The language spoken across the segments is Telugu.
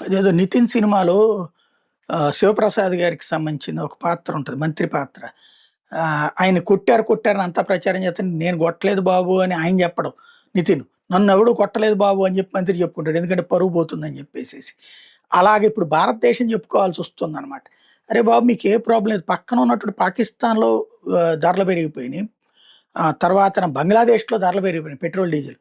అదేదో 'నితిన్' సినిమాలో 'శివప్రసాద్' గారికి సంబంధించిన ఒక పాత్ర ఉంటది. మంత్రి పాత్ర. ఆయన కొట్టారని అంతా ప్రచారం చేస్తుంటే, "నేను కొట్టలేదు బాబు" అని ఆయన చెప్పడం 'నితిన్.' "నన్నెవడు కొట్టలేదు బాబు" అని చెప్పి మంత్రి చెప్పుకుంటాడు. ఎందుకంటే పరువు పోతుందని చెప్పేసేసి. అలాగే ఇప్పుడు భారతదేశం చెప్పుకోవాల్సొస్తుందనమాట. అరే బాబు! మీకు ఏ ప్రాబ్లమ్ లేదు. పక్కన ఉన్నటువంటి పాకిస్తాన్‌లో ధరలు పెరిగిపోయినియి. తర్వాతన బంగ్లాదేశ్‌లో ధరలు పెరిగిపోయినాయి పెట్రోల్, డీజిల్.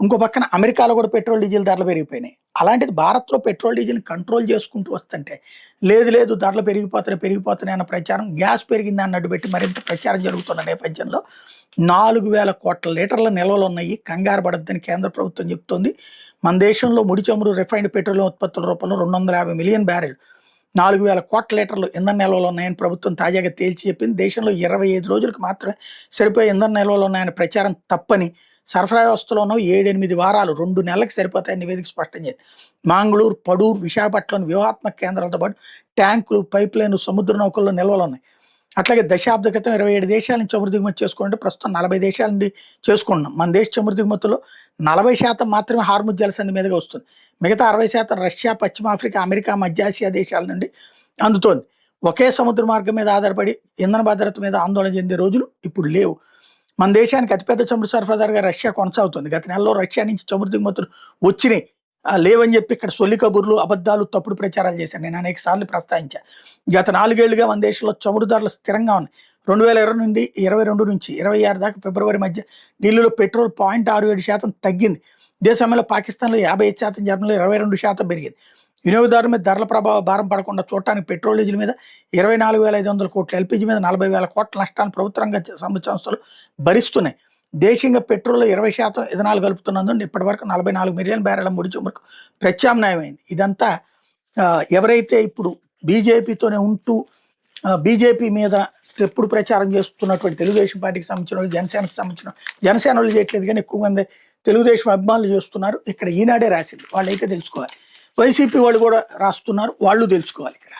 ఇంకో పక్కన అమెరికాలో కూడా పెట్రోల్, డీజిల్ ధరలు పెరిగిపోయినాయి. అలాంటిది భారత్‌లో పెట్రోల్, డీజిల్‌ని కంట్రోల్ చేసుకుంటూ వస్తుంటే, లేదు ధరలు పెరిగిపోతున్నాయి అన్న ప్రచారం, గ్యాస్ పెరిగిందని అడ్డుపెట్టి మరింత ప్రచారం జరుగుతున్న నేపథ్యంలో 4,000 కోట్ల లీటర్ల నిల్వలున్నాయి. కంగారు పడొద్దని కేంద్ర ప్రభుత్వం చెప్తోంది. మన దేశంలో ముడి చమురు, రిఫైన్డ్ పెట్రోలియం ఉత్పత్తుల రూపంలో 250 మిలియన్ బ్యారెల్ 4,000 కోట్ల లీటర్లు ఇంధన నిల్వలు ఉన్నాయని ప్రభుత్వం తాజాగా తేల్చి చెప్పింది. దేశంలో 25 రోజులకు మాత్రమే సరిపోయే ఇంధన నిల్వలు ఉన్నాయని ప్రచారం తప్పని, సరఫరా వ్యవస్థలో ఉన్న 7, 8 వారాలు 2 నెలలకు సరిపోతాయని నివేదిక స్పష్టం చేసింది. మంగళూరు, పడూరు, విశాఖపట్నం వ్యూహాత్మక కేంద్రాలతో పాటు ట్యాంకులు, పైప్ లైన్లు, సముద్ర నౌకల్లో నిల్వలు ఉన్నాయి. అట్లాగే దశాబ్ద క్రితం 27 దేశాల నుంచి చమురు దిగుమతి చేసుకుంటే ప్రస్తుతం 40 దేశాల నుండి చేసుకుంటున్నాం. మన దేశ చమురు దిగుమతుల్లో 40% మాత్రమే హార్ముజ్ జలసంధి మీదుగా వస్తుంది. మిగతా 60% రష్యా, పశ్చిమ ఆఫ్రికా, అమెరికా, మధ్య ఆసియా దేశాల నుండి అందుతోంది. ఒకే సముద్ర మార్గం మీద ఆధారపడి ఇంధన భద్రత మీద ఆందోళన చెందే రోజులు ఇప్పుడు లేవు. మన దేశానికి అతిపెద్ద చమురు సరఫరాదారుగా రష్యా కొనసాగుతుంది. గత నెలలో రష్యా నుంచి చమురు దిగుమతులు వచ్చినాయి. లేవని చెప్పి ఇక్కడ సొల్లి కబుర్లు, అబద్ధాలు, తప్పుడు ప్రచారాలు చేశాను. నేను అనేక సార్లు ప్రస్తావించా. గత 4 ఏళ్లుగా మన దేశంలో చమురు ధరలు స్థిరంగా ఉన్నాయి. 2020 నుండి 22 నుంచి 26 దాకా ఫిబ్రవరి మధ్య ఢిల్లీలో పెట్రోల్ 0.67% తగ్గింది. ఇదే సమయంలో పాకిస్తాన్లో 55%, జర్మనీలో 22% పెరిగింది. వినియోగదారుల మీద ధరల భారం పడకుండా చూడటానికి పెట్రోల్, డీజిల్ మీద 24,500 కోట్లు, ఎల్పీజీ మీద 40,000 కోట్ల నష్టాన్ని ప్రభుత్వ రంగ సంస్థలు భరిస్తున్నాయి. దేశీయంగా పెట్రోల్ 20% ఇథనాల్ కలుపుతున్నందున ఇప్పటివరకు 44 మిలియన్ బ్యారెల ముడి చమురుకు ప్రత్యామ్నాయమైంది. ఇదంతా ఎవరైతే ఇప్పుడు బీజేపీతోనే ఉంటూ బీజేపీ మీద ఎప్పుడు ప్రచారం చేస్తున్నటువంటి తెలుగుదేశం పార్టీకి సంబంధించిన వాళ్ళు, జనసేనకి సంబంధించిన జనసేన వాళ్ళు చేయట్లేదు కానీ ఎక్కువ మంది తెలుగుదేశం అభిమానులు చేస్తున్నారు. ఇక్కడ ఈనాడే రాసింది, వాళ్ళైతే తెలుసుకోవాలి. వైసీపీ వాళ్ళు కూడా రాస్తున్నారు, వాళ్ళు తెలుసుకోవాలి ఇక్కడ.